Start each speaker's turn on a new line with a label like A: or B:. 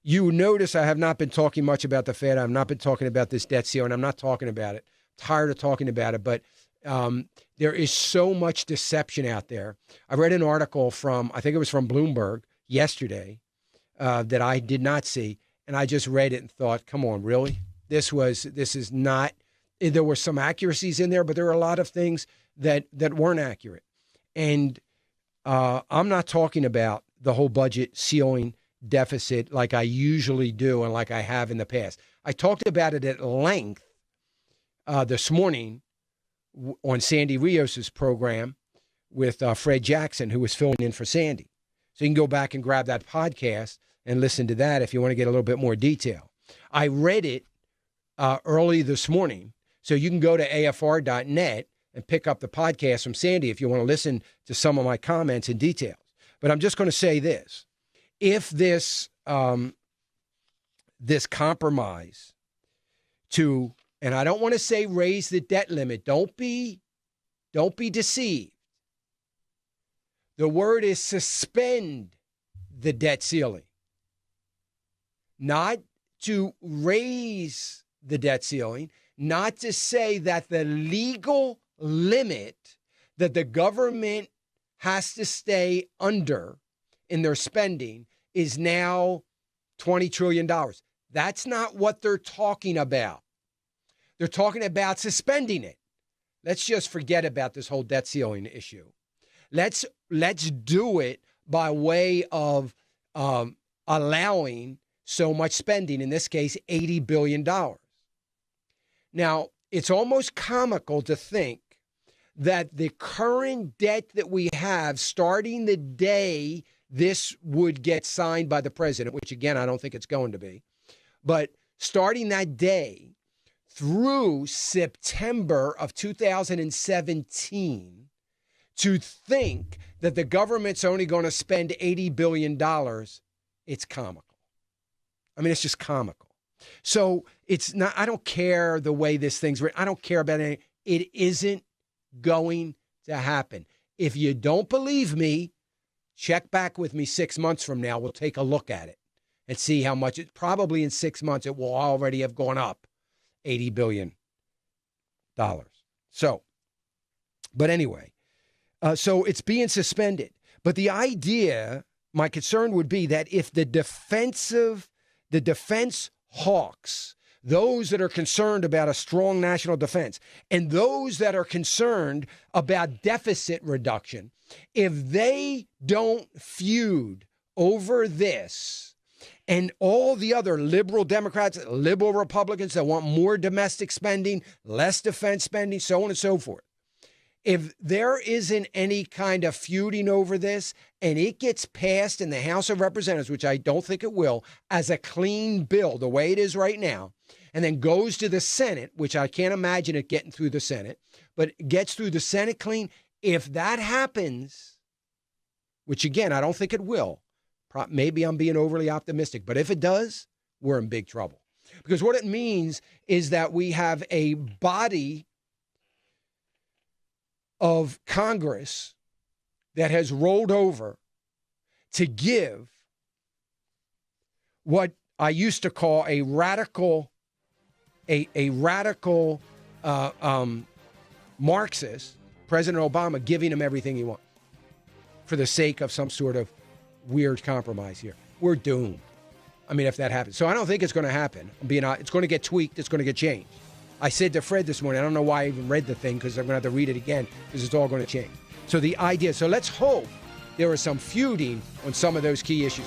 A: You notice I have not been talking much about the Fed. I've not been talking about this debt ceiling. I'm not talking about it. Tired of talking about it, but there is so much deception out there. I read an article from, I think it was from Bloomberg yesterday, that I did not see, and I just read it and thought, come on, really? This is not, there were some accuracies in there, but there were a lot of things that weren't accurate. And I'm not talking about the whole budget ceiling deficit like I usually do and like I have in the past. I talked about it at length this morning on Sandy Rios's program with Fred Jackson, who was filling in for Sandy. So you can go back and grab that podcast and listen to that if you want to get a little bit more detail. I read it early this morning, so you can go to afr.net and pick up the podcast from Sandy if you want to listen to some of my comments and details. But I'm just going to say this. If this this compromise to, and I don't want to say raise the debt limit, don't be deceived. The word is suspend the debt ceiling, not to raise the debt ceiling, not to say that the legal limit that the government has to stay under in their spending is now $20 trillion. That's not what they're talking about. They're talking about suspending it. Let's just forget about this whole debt ceiling issue. Let's do it by way of allowing so much spending, in this case, $80 billion. Now, it's almost comical to think that the current debt that we have starting the day this would get signed by the president, which, again, I don't think it's going to be, but starting that day through September of 2017, to think that the government's only going to spend $80 billion, it's comical. I mean, it's just comical. So it's not, I don't care the way this thing's written. I don't care about it. It isn't going to happen. If you don't believe me, check back with me 6 months from now. We'll take a look at it and see how much it, probably in 6 months, it will already have gone up $80 billion. So, but anyway, so it's being suspended. But the idea, my concern would be that if the defense hawks, those that are concerned about a strong national defense, and those that are concerned about deficit reduction, if they don't feud over this, and all the other liberal Democrats, liberal Republicans that want more domestic spending, less defense spending, so on and so forth, if there isn't any kind of feuding over this and it gets passed in the House of Representatives, which I don't think it will, as a clean bill, the way it is right now, and then goes to the Senate, which I can't imagine it getting through the Senate, but gets through the Senate clean, if that happens, which again, I don't think it will, maybe I'm being overly optimistic, but if it does, we're in big trouble. Because what it means is that we have a body of Congress that has rolled over to give what I used to call a radical Marxist, President Obama, giving him everything he wants for the sake of some sort of weird compromise here. We're doomed. I mean, if that happens. So I don't think it's going to happen. It's going to get tweaked. It's going to get changed. I said to Fred this morning, I don't know why I even read the thing because I'm going to have to read it again because it's all going to change. So the idea, so let's hope there is some feuding on some of those key issues.